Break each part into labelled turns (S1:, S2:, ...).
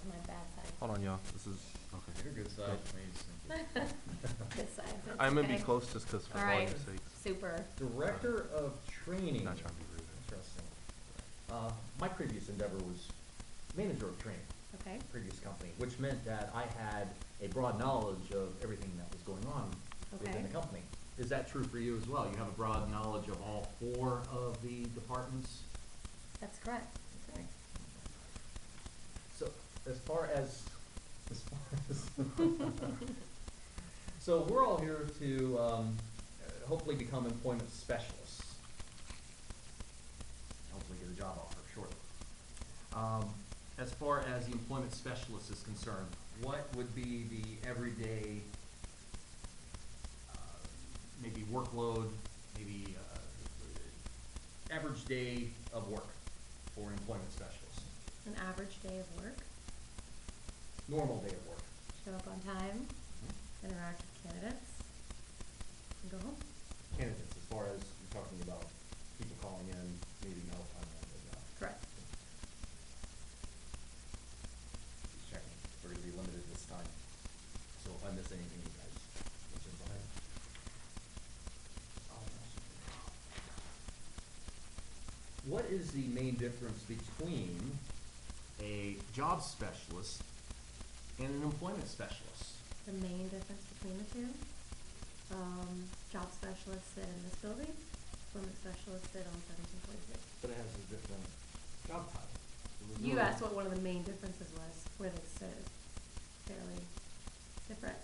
S1: is my bad side.
S2: Hold on, y'all. This is okay.
S3: Your good side, please.
S1: This side. That's
S2: I'm gonna be
S1: okay.
S2: close just because for
S1: All right.
S2: volume's sake.
S1: Super.
S3: Director of Training.
S2: Not trying to be rude.
S3: Interesting. My previous endeavor was manager of training.
S1: Okay.
S3: Previous company, which meant that I had a broad knowledge of everything that was going on within the company. Is that true for you as well? You have a broad knowledge of all 4 of the departments?
S1: That's correct.
S3: Okay. So, as far as so we're all here to hopefully become employment specialists. Hopefully get a job offer shortly. As far as the employment specialist is concerned, what would be the everyday maybe workload, maybe average day of work for an employment specialist?
S1: An average day of work.
S3: Normal day of work.
S1: Show up on time, interact with candidates, and go home.
S3: Candidates, as far as you're talking about people calling in, needing help on the job.
S1: Correct.
S3: Just checking. We're going to be limited this time. So if I miss anything, you guys, let's jump ahead. What is the main difference between a job specialist and an employment specialist?
S1: The main difference between the two, job specialists sit in this building, employment specialists sit on 1746.
S3: But it has a different job title.
S1: You asked what one of the main differences was, where they sit is fairly different.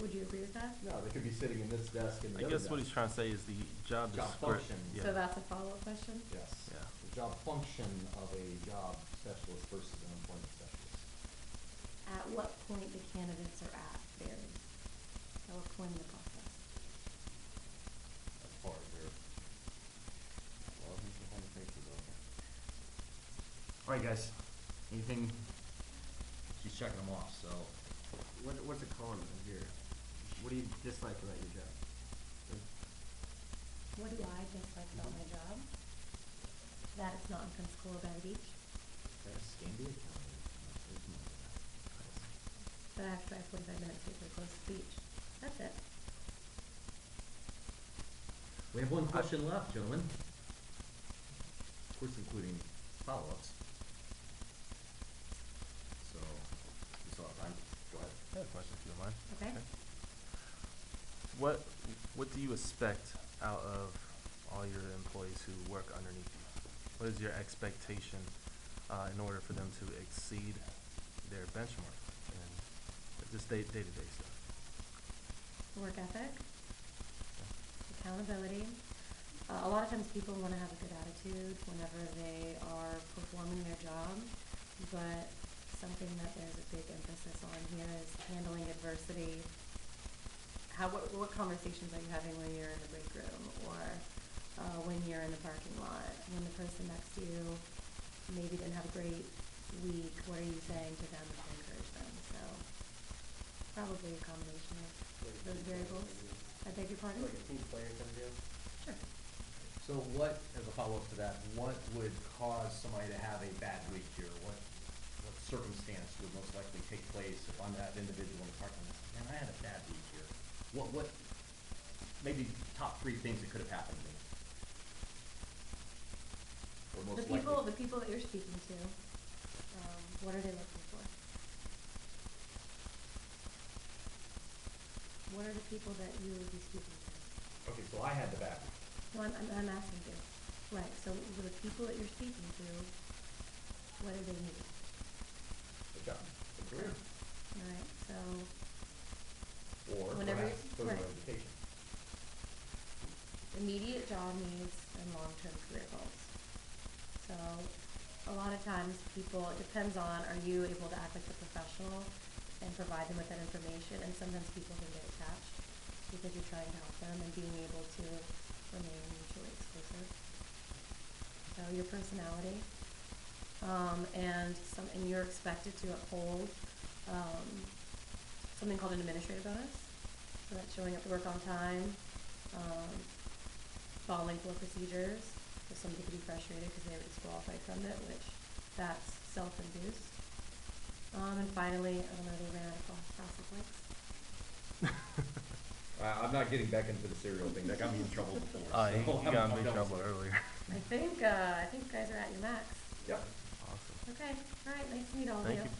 S1: Would you agree with that?
S3: No, they could be sitting in this desk and the
S2: I
S3: other
S2: guess what
S3: desk.
S2: he's trying to say is the job
S3: function.
S2: Yeah.
S1: So that's a follow-up question?
S3: Yes.
S2: Yeah.
S3: The job function of a job specialist versus an employment specialist.
S1: At what point the candidates are at varies. At what point in the process?
S3: As far as their, well, he's the one who thinks about it. All right, guys. Anything? She's checking them off, so.
S4: What's it calling here? What do you dislike about your job?
S1: What do I dislike about my job? That it's not in Pensacola Bay Beach.
S3: Escambia County.
S1: That I have to drive 45 minutes to get to the closest beach. That's it.
S3: We have one question left, gentlemen. Of course, including follow-ups. So, we still have time. Go ahead.
S2: I have a question if you don't mind.
S1: Okay.
S2: What do you expect out of all your employees who work underneath you? What is your expectation in order for them to exceed their benchmark and just day-to-day stuff?
S1: Work ethic, accountability. A lot of times people want to have a good attitude whenever they are performing their job, but something that there's a big emphasis on here is handling adversity. What conversations are you having when you're in the break room or when you're in the parking lot? When the person next to you maybe didn't have a great week, what are you saying to them to encourage them? So probably a combination of those variables. I beg your pardon?
S4: Like a team player kind of deal?
S1: Sure.
S3: So what, as a follow-up to that, what would cause somebody to have a bad week here? What circumstance would most likely take place if I'm that individual in the parking lot? Man, I had a bad week here. What, maybe top 3 things that could have happened to me? Or most likely.
S1: The people that you're speaking to, what are they looking for? What are the people that you would be speaking to?
S3: Okay, so I had the bad week.
S1: No, I'm asking you. Right, so the people that you're speaking to, what do they need?
S3: The job, the career,
S1: Alright, so
S3: or
S1: Whenever
S3: perhaps
S1: you-
S3: further
S1: right.
S3: education.
S1: immediate job needs and long-term career goals. So a lot of times people, it depends on, are you able to act like a professional and provide them with that information? And sometimes people can get attached because you're trying to help them and being able to remain mutually exclusive. So your personality, and you're expected to uphold something called an administrative bonus. So that's showing up to work on time, following flow procedures. So somebody could be frustrated because they were disqualified from it, which that's self-induced. And finally, I don't know, they ran out of frosted flakes.
S3: I'm not getting back into the cereal thing. That got me in trouble before.
S2: You
S3: so
S2: got
S3: I'm
S2: me in
S3: done with
S2: trouble
S3: cereal.
S2: earlier.
S1: I think you guys are at your max.
S3: Yep.
S2: Awesome.
S1: Okay, all right, nice to meet all of
S2: Thank
S1: you.
S2: you.